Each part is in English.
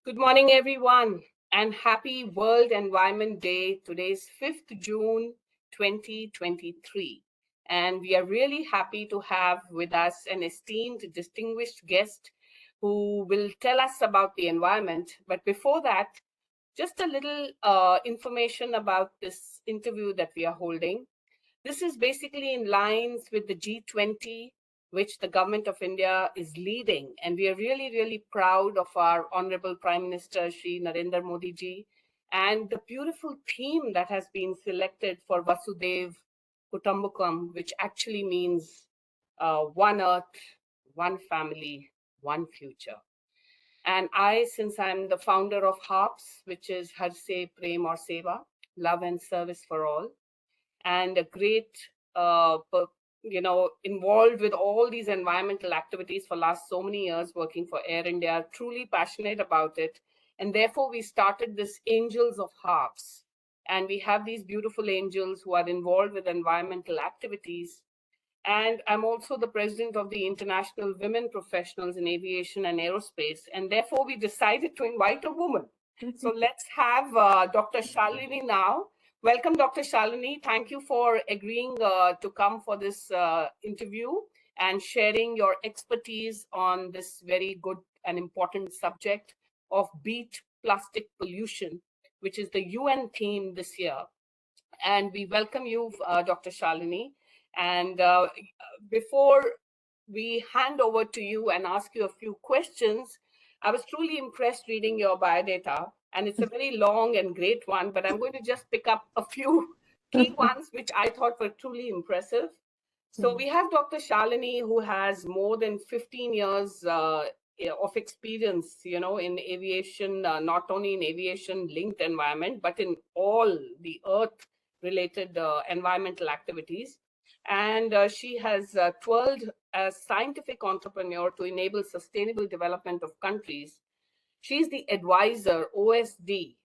Good morning, everyone, and happy World Environment Day. Today's 5th June 2023. And we are really happy to have with us an esteemed, distinguished guest who will tell us about the environment. But before that, just a little information about this interview that we are holding. This is basically in lines with the G20, which the government of India is leading. And we are really, really proud of our Honorable Prime Minister, Shri Narendra Modi ji, and the beautiful theme that has been selected for Vasudev Kutumbakam, which actually means one earth, one family, one future. And I, since I'm the founder of HARPS, which is Har Se Prem or Seva, Love and Service for All, and a great involved with all these environmental activities for last so many years working for Air India, truly passionate about it. And therefore we started this Angels of Harps, and we have these beautiful angels who are involved with environmental activities. And I'm also the president of the International Women Professionals in Aviation and Aerospace, and therefore we decided to invite a woman. So let's have Dr. Shalini now. Welcome, Dr. Shalini. Thank you for agreeing to come for this interview and sharing your expertise on this very good and important subject of beat plastic pollution, which is the UN theme this year. And we welcome you, Dr. Shalini. And before we hand over to you and ask you a few questions, I was truly impressed reading your biodata, and it's a very long and great one, but I'm going to just pick up a few key ones which I thought were truly impressive. So we have Dr. Shalini, who has more than 15 years of experience, in aviation, not only in aviation linked environment, but in all the earth related environmental activities. And she has twirled as scientific entrepreneur to enable sustainable development of countries. She's the advisor, OSD,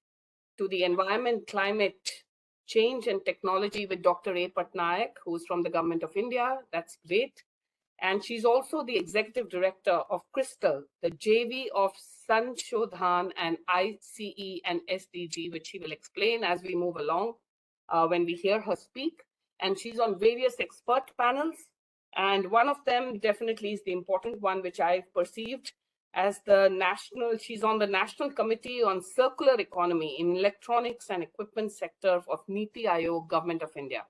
to the Environment, Climate Change and Technology with Dr. A. Patnaik, who's from the Government of India. That's great. And she's also the executive director of Crystal, the JV of Sanshodhan and ICE and SDG, which she will explain as we move along when we hear her speak. And she's on various expert panels. And one of them definitely is the important one, which I've perceived as she's on the National Committee on Circular Economy in Electronics and Equipment Sector of Niti Aayog, Government of India.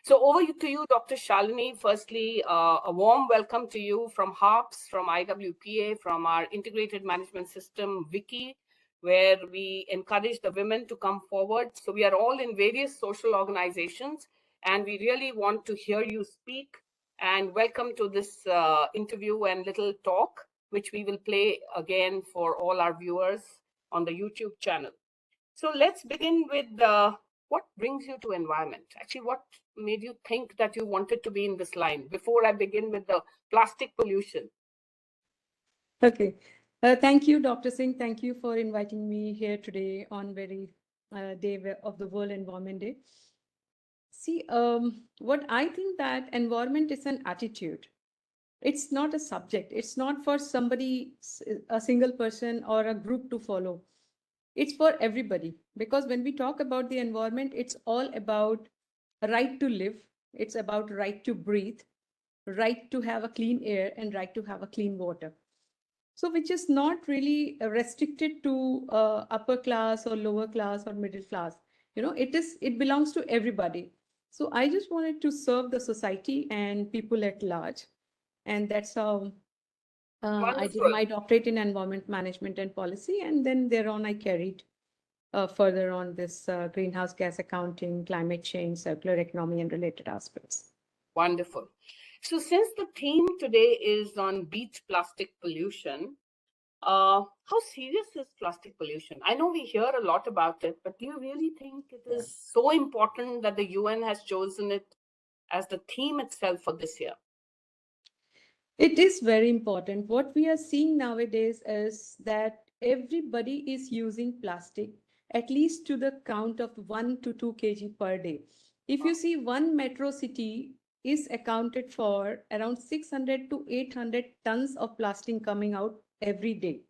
So over to you, Dr. Shalini. Firstly, a warm welcome to you from HARPS, from IWPA, from our Integrated Management System, Wiki, where we encourage the women to come forward. So we are all in various social organizations, and we really want to hear you speak. And welcome to this interview and little talk, which we will play again for all our viewers on the YouTube channel. So let's begin with what brings you to environment? Actually, what made you think that you wanted to be in this line before I begin with the plastic pollution? Okay. Thank you, Dr. Singh. Thank you for inviting me here today on very day of the World Environment Day. See, what I think that environment is an attitude. It's not a subject. It's not for somebody, a single person or a group to follow. It's for everybody. Because when we talk about the environment, it's all about a right to live. It's about right to breathe, right to have a clean air, and right to have a clean water. So which is not really restricted to upper class or lower class or middle class. It belongs to everybody. So I just wanted to serve the society and people at large. And that's how I did Wonderful. my doctorate in environment management and policy. And then thereon I carried further on this greenhouse gas accounting, climate change, circular economy, and related aspects. Wonderful. So since the theme today is on beach plastic pollution, how serious is plastic pollution? I know we hear a lot about it, but do you really think it is so important that the UN has chosen it as the theme itself for this year? It is very important. What we are seeing nowadays is that everybody is using plastic at least to the count of 1 to 2 kg per day. If you see, one metro city is accounted for around 600 to 800 tons of plastic coming out every day.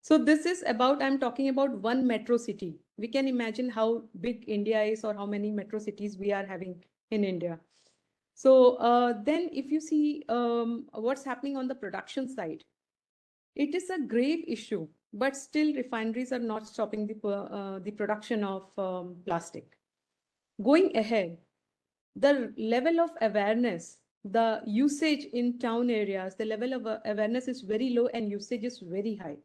So this is about, I'm talking about one metro city. We can imagine how big India is or how many metro cities we are having in India. So then if you see what's happening on the production side, it is a grave issue, but still refineries are not stopping the production of plastic. Going ahead, the level of awareness, the usage in town areas, the level of awareness is very low and usage is very high.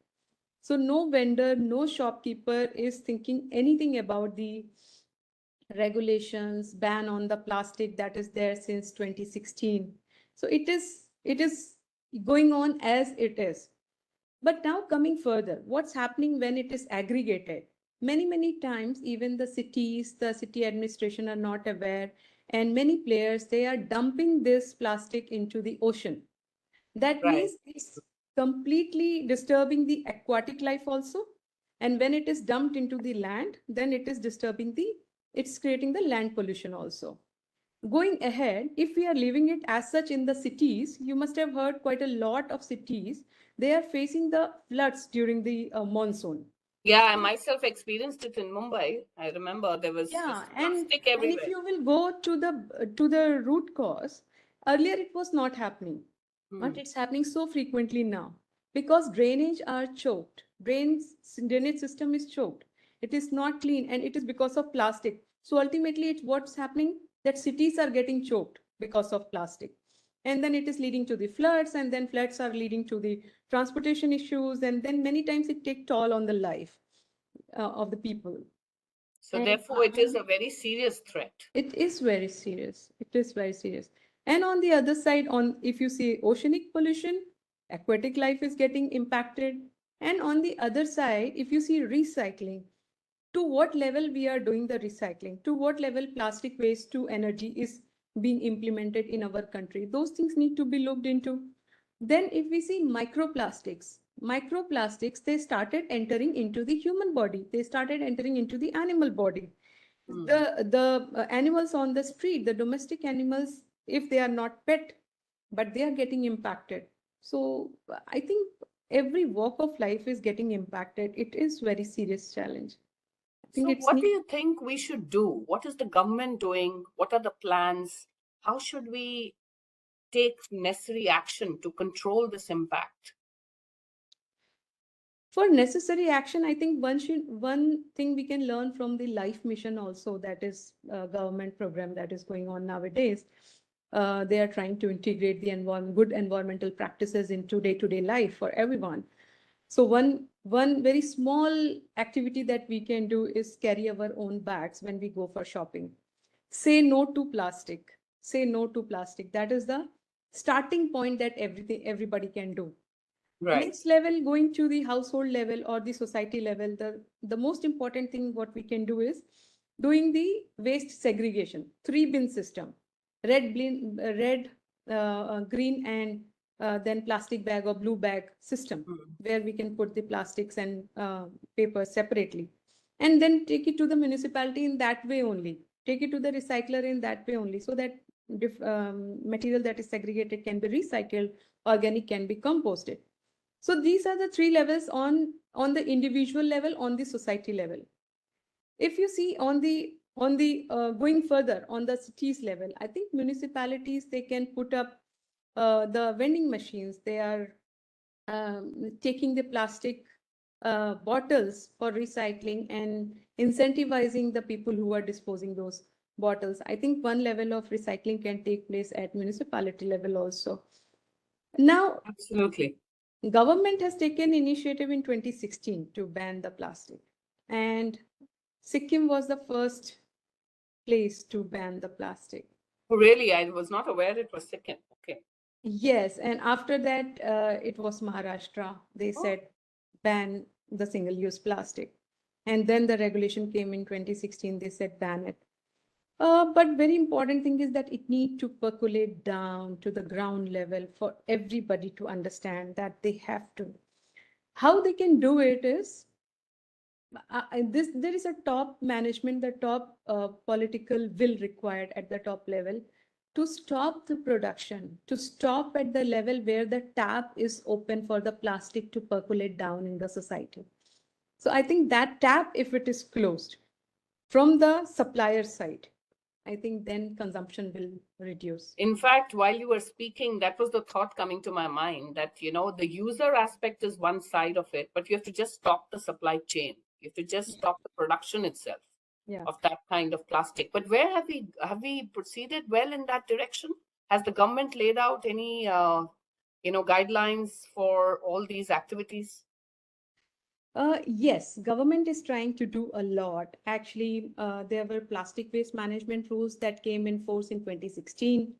So no vendor, no shopkeeper is thinking anything about the regulations, ban on the plastic that is there since 2016. So it is going on as it is. But now coming further, what's happening when it is aggregated? Many times, even the cities, the city administration are not aware, and many players, they are dumping this plastic into the ocean. That Right. means it's completely disturbing the aquatic life also. And when it is dumped into the land, then it is disturbing it's creating the land pollution also. Going ahead, if we are leaving it as such in the cities, you must have heard quite a lot of cities, they are facing the floods during the monsoon. Yeah, I myself experienced it in Mumbai. I remember there was Yeah, just plastic and if everywhere. you will go to the root cause, earlier it was not happening, but Hmm. it's happening so frequently now because drainage are choked. Drainage system is choked. It is not clean, and it is because of plastic. So ultimately, it's what's happening that cities are getting choked because of plastic, and then it is leading to the floods, and then floods are leading to the transportation issues, and then many times it take toll on the life of the people. So And therefore, it is a very serious threat. it is very serious. It is very serious. And on the other side, on if you see oceanic pollution, aquatic life is getting impacted. And on the other side, if you see recycling, to what level we are doing the recycling, to what level plastic waste to energy is being implemented in our country, those things need to be looked into. Then if we see microplastics, they started entering into the human body, they started entering into the animal body. Hmm. The animals on the street, the domestic animals, if they are not pet, but they are getting impacted. So I think every walk of life is getting impacted. It is very serious challenge. I think So, it's what do need. you think we should do? What is the government doing? What are the plans? How should we take necessary action to control this impact? For necessary action, I think one thing we can learn from the life mission also, that is a government program that is going on nowadays. They are trying to integrate the good environmental practices into day-to-day life for everyone. So one very small activity that we can do is carry our own bags when we go for shopping. Say no to plastic. Say no to plastic. That is the starting point that everybody can do. The Right. next level, going to the household level or the society level, the most important thing what we can do is doing the waste segregation, three bin system, red, green, and then plastic bag or blue bag system, Hmm. where we can put the plastics and paper separately, and then take it to the municipality in that way only. Take it to the recycler in that way only, so that material that is segregated can be recycled, organic can be composted. So these are the three levels on the individual level, on the society level. If you see on the going further on the cities level, I think municipalities, they can put up the vending machines. They are taking the plastic bottles for recycling and incentivizing the people who are disposing those bottles. I think one level of recycling can take place at municipality level also. Now, Absolutely. government has taken initiative in 2016 to ban the plastic, and Sikkim was the first place to ban the plastic. Oh, really, I was not aware it was second. Okay. Yes, and after that, it was Maharashtra. They Oh, said ban the single-use plastic, and then the regulation came in 2016. They said ban it. But very important thing is that it need to percolate down to the ground level for everybody to understand that they have to. How they can do it is this there is a top management, the top political will required at the top level. to stop the production, to stop at the level where the tap is open for the plastic to percolate down in the society. So I think that tap, if it is closed from the supplier side, I think then consumption will reduce. In fact, while you were speaking, that was the thought coming to my mind that, the user aspect is one side of it, but you have to just stop the supply chain. You have to just stop the production itself of that kind of plastic. But where have we proceeded well in that direction? Has the government laid out any, guidelines for all these activities? Yes, government is trying to do a lot. Actually, there were plastic waste management rules that came in force in 2016.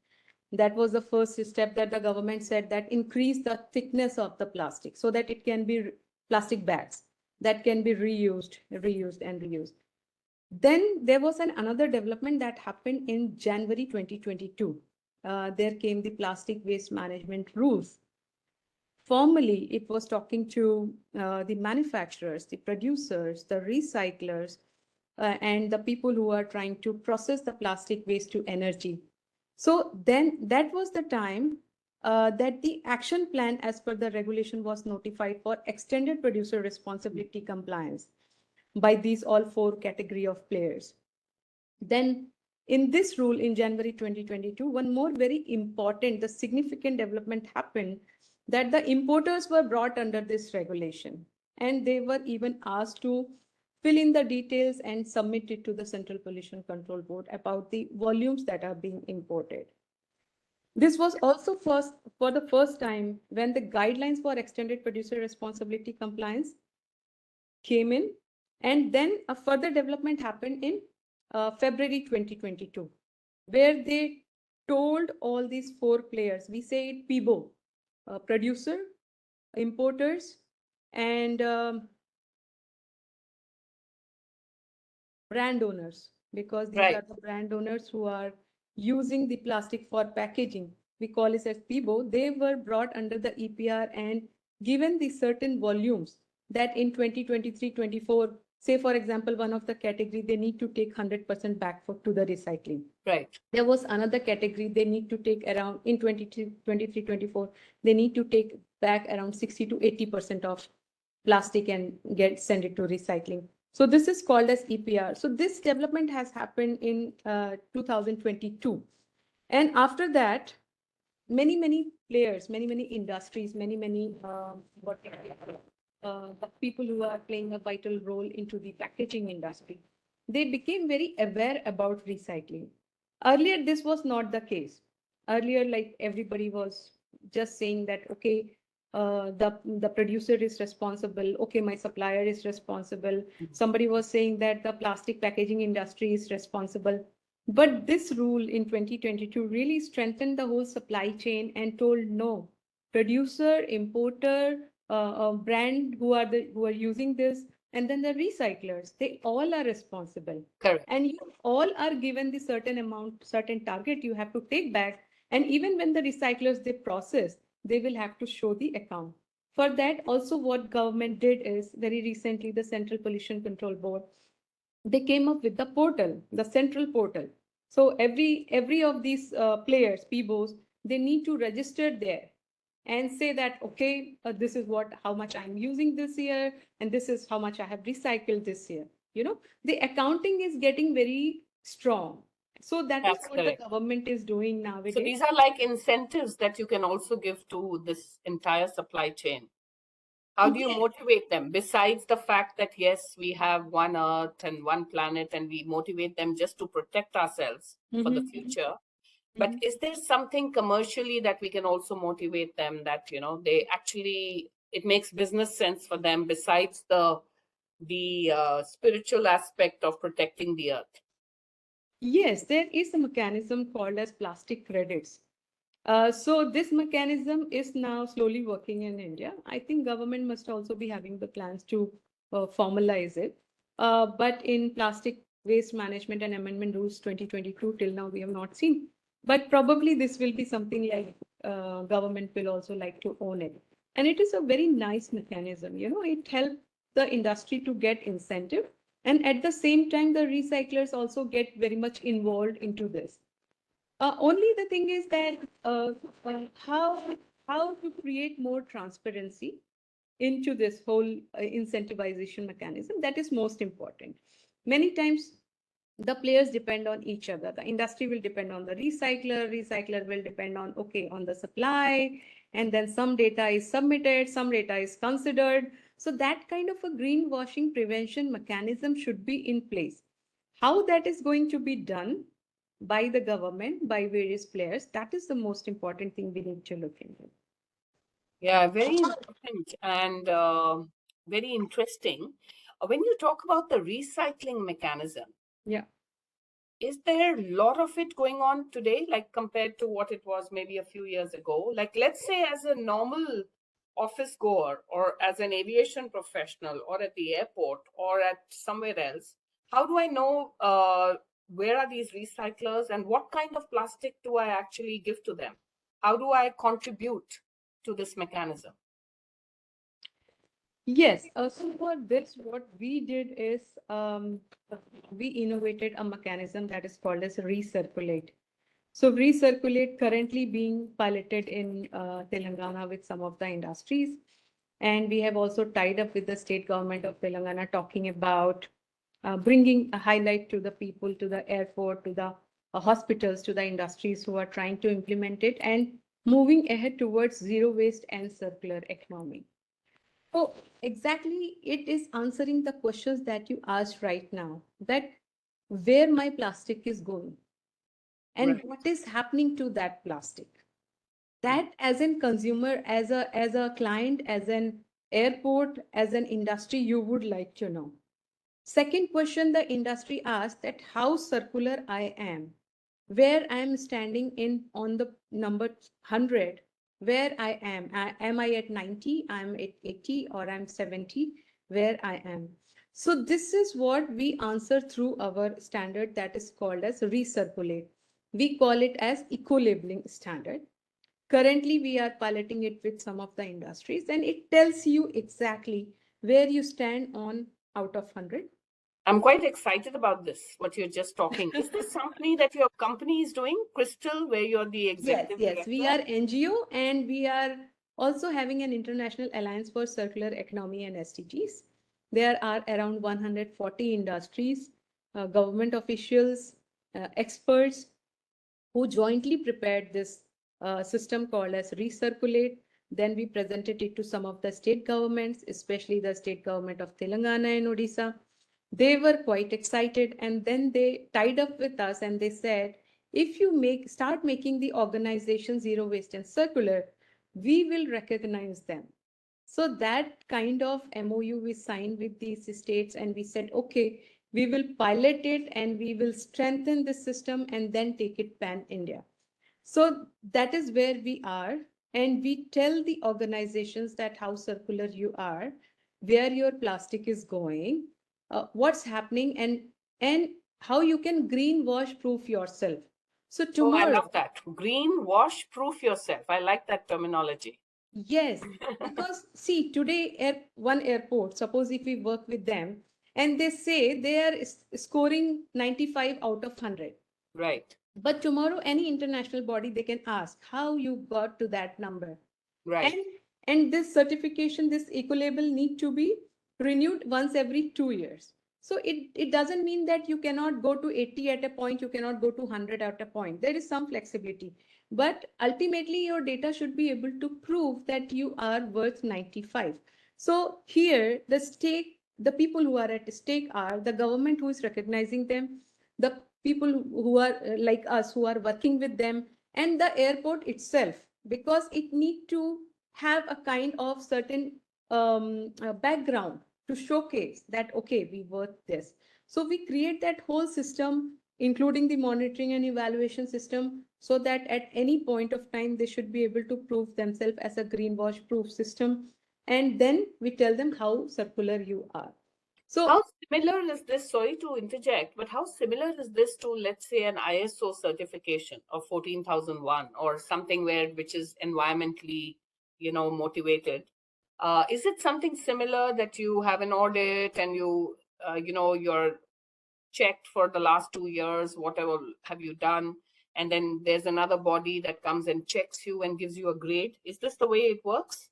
That was the first step that the government said, that increase the thickness of the plastic so that it can be plastic bags that can be reused, reused and reused. Then there was another development that happened in January 2022. There came the plastic waste management rules. Formally, it was talking to the manufacturers, the producers, the recyclers, and the people who are trying to process the plastic waste to energy. So then that was the time that the action plan as per the regulation was notified for extended producer responsibility compliance by these all four category of players. Then in this rule in January 2022, one more very important, the significant development happened, that the importers were brought under this regulation and they were even asked to fill in the details and submit it to the Central Pollution Control Board about the volumes that are being imported. This was also for the first time when the guidelines for extended producer responsibility compliance came in. And then a further development happened in February 2022, where they told all these four players, we say it PIBO, producer, importers, and brand owners, because these Right. are the brand owners who are using the plastic for packaging. We call it as PIBO. They were brought under the EPR and given the certain volumes that in 2023-24, say for example, one of the category, they need to take 100% back to the recycling. Right. There was another category, they need to take around in 23-24, they need to take back around 60 to 80% of plastic and send it to recycling. So this is called as EPR. So this development has happened in 2022. And after that, many players, many industries, many the people who are playing a vital role into the packaging industry, they became very aware about recycling. Earlier, this was not the case. Earlier, like everybody was just saying that, okay, the producer is responsible. Okay, my supplier is responsible. Somebody was saying that the plastic packaging industry is responsible. But this rule in 2022 really strengthened the whole supply chain and told no, producer, importer, brand who are using this, and then the recyclers, they all are responsible. Correct. And you all are given the certain amount, certain target you have to take back. And even when the recyclers they process, they will have to show the account. For that, also what government did is very recently, the Central Pollution Control Board, they came up with the portal, the central portal. So every of these players, PBOs, they need to register there and say that, okay, this is how much I'm using this year, and this is how much I have recycled this year. The accounting is getting very strong. So that is That's what the correct. government is doing So nowadays. these are like incentives that you can also give to this entire supply chain. How do you Yes. motivate them besides the fact that, yes, we have one earth and one planet and we motivate them just to protect ourselves for the future? But is there something commercially that we can also motivate them that, they actually, it makes business sense for them besides the spiritual aspect of protecting the earth? Yes, there is a mechanism called as plastic credits. So this mechanism is now slowly working in India. I think government must also be having the plans to formalize it. But in plastic waste management and amendment rules 2022, till now we have not seen. But probably this will be something like government will also like to own it. And it is a very nice mechanism. It helps the industry to get incentive. And at the same time, the recyclers also get very much involved into this. Only the thing is that how to create more transparency into this whole incentivization mechanism, that is most important. Many times the players depend on each other. The industry will depend on the recycler will depend on, okay, on the supply, and then some data is submitted, some data is considered. So that kind of a greenwashing prevention mechanism should be in place. How that is going to be done by the government, by various players, that is the most important thing we need to look into. Yeah, very important and very interesting. When you talk about the recycling mechanism, Yeah. is there a lot of it going on today, like compared to what it was maybe a few years ago? Like, let's say, as a normal office goer, or as an aviation professional, or at the airport, or at somewhere else, how do I know where are these recyclers and what kind of plastic do I actually give to them? How do I contribute to this mechanism? Yes. So for this, what we did is we innovated a mechanism that is called as recirculate. So recirculate currently being piloted in Telangana with some of the industries. And we have also tied up with the state government of Telangana talking about bringing a highlight to the people, to the airport, to the hospitals, to the industries who are trying to implement it and moving ahead towards zero waste and circular economy. So exactly, it is answering the questions that you asked right now, that where my plastic is going and Right. what is happening to that plastic. That as a consumer, as a client, as an airport, as an industry, you would like to know. Second question the industry asked, that how circular I am, where I am standing in on the number 100, where I am. Am I at 90? I'm at 80 or I'm 70, where I am. So this is what we answer through our standard that is called as recirculate. We call it as eco-labeling standard. Currently, we are piloting it with some of the industries, and it tells you exactly where you stand on out of 100. I'm quite excited about this, what you're just talking. Is this something that your company is doing, Crystal, where you're the Yes, executive yes, we director? are NGO and we are also having an international alliance for circular economy and SDGs. There are around 140 industries, government officials, experts who jointly prepared this system called as Recirculate. Then we presented it to some of the state governments, especially the state government of Telangana and Odisha. They were quite excited, and then they tied up with us and they said, if you start making the organization zero waste and circular, we will recognize them. So that kind of MOU we signed with these states, and we said, okay, we will pilot it and we will strengthen the system and then take it pan India. So that is where we are. And we tell the organizations that how circular you are, where your plastic is going, what's happening, and how you can greenwash proof yourself. So Oh, I love tomorrow, that. Green wash proof yourself. I like that terminology. yes, because see, today, one airport, suppose if we work with them and they say they are scoring 95 out of 100. Right, But tomorrow, any international body, they can ask how you got to that number. right. And and this certification, this eco-label need to be renewed once every 2 years. So it doesn't mean that you cannot go to 80 at a point, you cannot go to 100 at a point. There is some flexibility. But ultimately, your data should be able to prove that you are worth 95. So here, the people who are at stake are the government who is recognizing them, the people who are like us, who are working with them, and the airport itself, because it need to have a kind of certain background to showcase that, okay, we worth this. So we create that whole system, including the monitoring and evaluation system, so that at any point of time they should be able to prove themselves as a greenwash proof system. And then we tell them how circular you are. So How similar is this? Sorry to interject, but how similar is this to, let's say, an ISO certification of 14,001 or something which is environmentally, motivated? Is it something similar that you have an audit and you're checked for the last 2 years, whatever have you done, and then there's another body that comes and checks you and gives you a grade. Is this the way it works?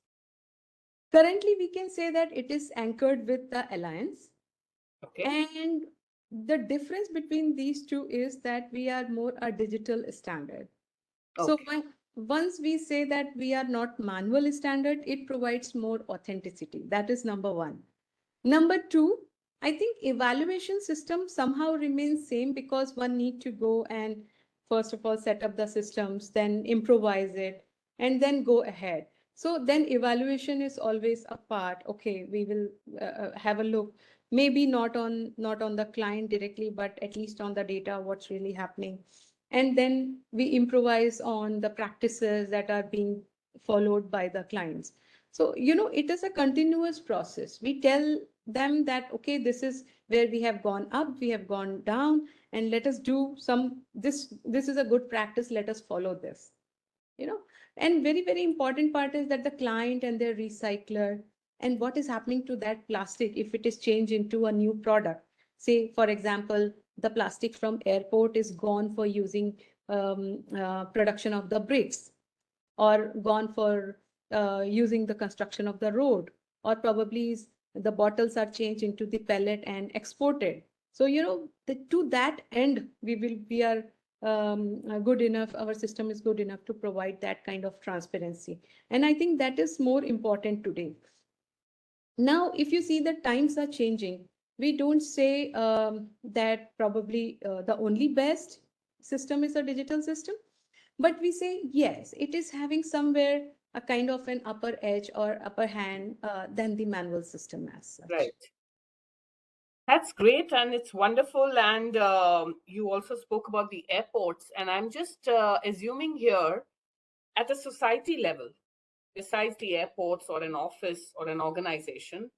Currently, we can say that it is anchored with the alliance. Okay. And the difference between these two is that we are more a digital standard. So Okay. once we say that we are not manual standard, it provides more authenticity. That is number one. Number two, I think evaluation system somehow remains same because one need to go and first of all set up the systems, then improvise it, and then go ahead. So then evaluation is always a part. Okay, we will have a look. Maybe not on the client directly, but at least on the data, what's really happening. And then we improvise on the practices that are being followed by the clients. So, it is a continuous process. We tell them that, okay, this is where we have gone up, we have gone down, and let us do this is a good practice, let us follow this, you know. And very, very important part is that the client and their recycler and what is happening to that plastic if it is changed into a new product. Say, for example, the plastic from airport is gone for using production of the bricks, or gone for using the construction of the road, or probably the bottles are changed into the pellet and exported. So, to that end, we are good enough, our system is good enough to provide that kind of transparency. And I think that is more important today. Now, if you see the times are changing, we don't say that probably the only best system is a digital system, but we say yes, it is having somewhere a kind of an upper edge or upper hand than the manual system as such. Right. That's great, and it's wonderful. And you also spoke about the airports, and I'm just assuming here at a society level, besides the airports or an office or an organization,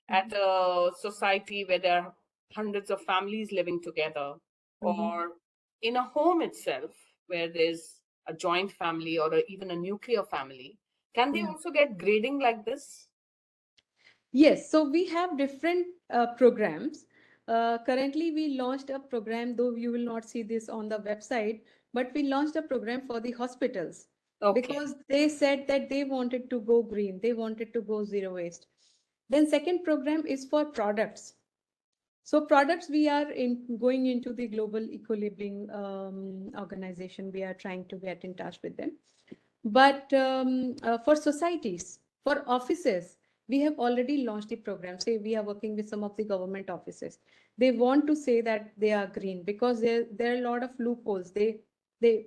at Mhm. a society where there are hundreds of families living together, Mhm. or in a home itself where there's a joint family or even a nuclear family, can they Yeah. also get grading like this? Yes, so we have different programs. Currently, we launched a program, though you will not see this on the website, but we launched a program for the hospitals Okay. because they said that they wanted to go green, they wanted to go zero waste. Then second program is for products. So products, we are in going into the global equilibrium organization. We are trying to get in touch with them. But for societies, for offices, we have already launched the program. Say we are working with some of the government offices. They want to say that they are green because there are a lot of loopholes. They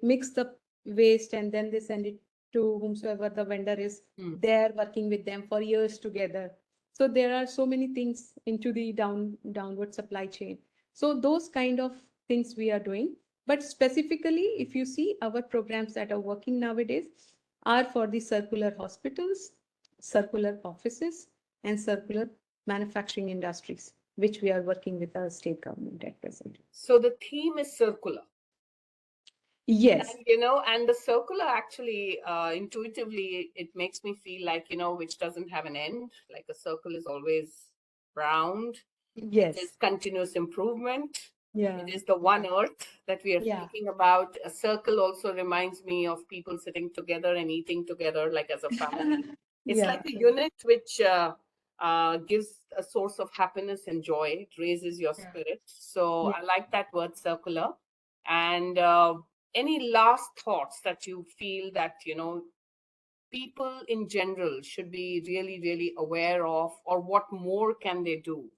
mix the waste and then they send it to whomsoever the vendor is. Hmm. They're working with them for years together. So there are so many things into the downward supply chain. So those kind of things we are doing. But specifically, if you see our programs that are working nowadays are for the circular hospitals, circular offices, and circular manufacturing industries, which we are working with our state government at present. So the theme is circular. Yes, And and the circular actually, intuitively, it makes me feel like, which doesn't have an end. Like a circle is always round. It is yes, continuous improvement. It yeah, is the one earth that we are yeah, speaking about. A circle also reminds me of people sitting together and eating together, like as a family. It's like yeah, a unit which gives a source of happiness and joy. It raises your yeah, spirit. So yeah. I like that word circular. And any last thoughts that you feel that, people in general should be really, really aware of, or what more can they do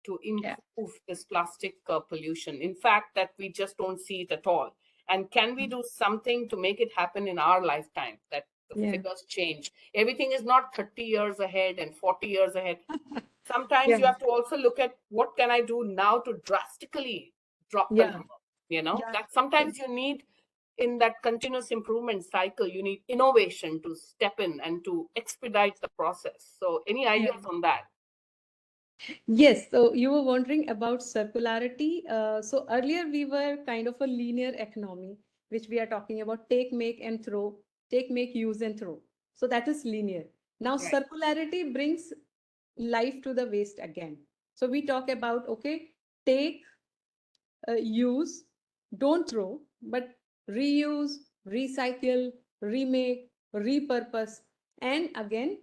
to Yeah. improve this plastic pollution? In fact, that we just don't see it at all. And can we do something to make it happen in our lifetime, that the Yeah. figures change? Everything is not 30 years ahead and 40 years ahead. Sometimes you Yeah. have to also look at what can I do now to drastically drop the Yeah. number. Yeah. That sometimes you need, in that continuous improvement cycle, you need innovation to step in and to expedite the process. So any Yeah. ideas on that? Yes, so you were wondering about circularity. So earlier we were kind of a linear economy, which we are talking about take, make, and throw, take, make, use, and throw. So that is linear. Now Right. circularity brings life to the waste again. So we talk about, okay, take, use, don't throw, but reuse, recycle, remake, repurpose, and again,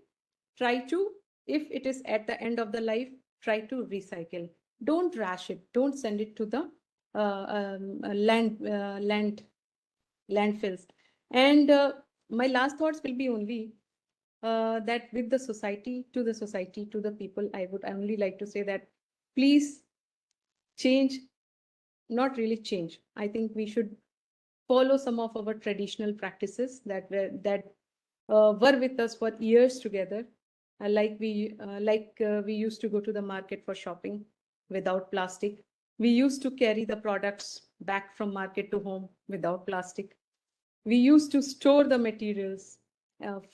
try to, if it is at the end of the life, try to recycle. Don't trash it. Don't send it to the landfills. And my last thoughts will be only that with the society, to the people, I would only like to say that please change, not really change. I think we should follow some of our traditional practices that were with us for years together. We used to go to the market for shopping without plastic. We used to carry the products back from market to home without plastic. We used to store the materials,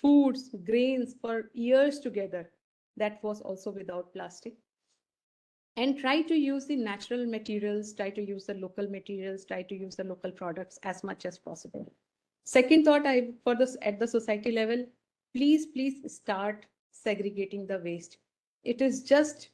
foods, grains for years together. That was also without plastic. And try to use the natural materials, try to use the local materials, try to use the local products as much as possible. Second thought, I for this at the society level, please start segregating the waste. It is just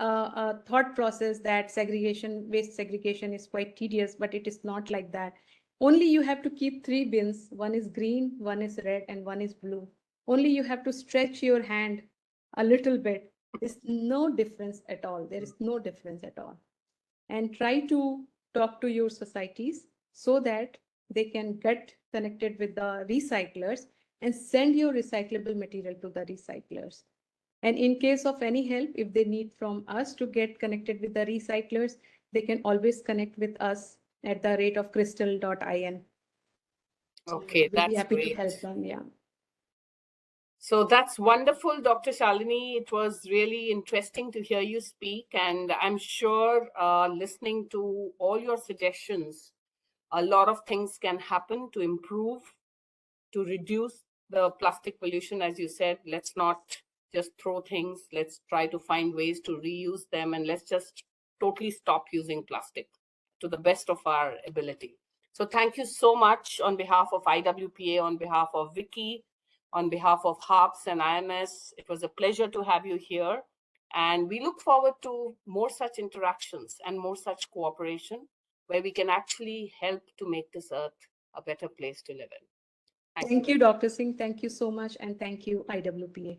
a thought process that waste segregation is quite tedious, but it is not like that. Only you have to keep three bins. One is green, one is red, and one is blue. Only you have to stretch your hand a little bit. There's no difference at all. There is no difference at all. And try to talk to your societies so that they can get connected with the recyclers and send your recyclable material to the recyclers. And in case of any help, if they need from us to get connected with the recyclers, they can always connect with us at the rate of crystal.in. Okay, We'll be that's happy to great. help them. Yeah. So that's wonderful, Dr. Shalini. It was really interesting to hear you speak, and I'm sure listening to all your suggestions, a lot of things can happen to improve, to reduce the plastic pollution. As you said, let's not just throw things, let's try to find ways to reuse them, and let's just totally stop using plastic to the best of our ability. So thank you so much on behalf of IWPA, on behalf of Vicky, on behalf of HARPS and IMS. It was a pleasure to have you here. And we look forward to more such interactions and more such cooperation where we can actually help to make this earth a better place to live in. Thank you, Dr. Singh. Thank you so much. And thank you, IWPA.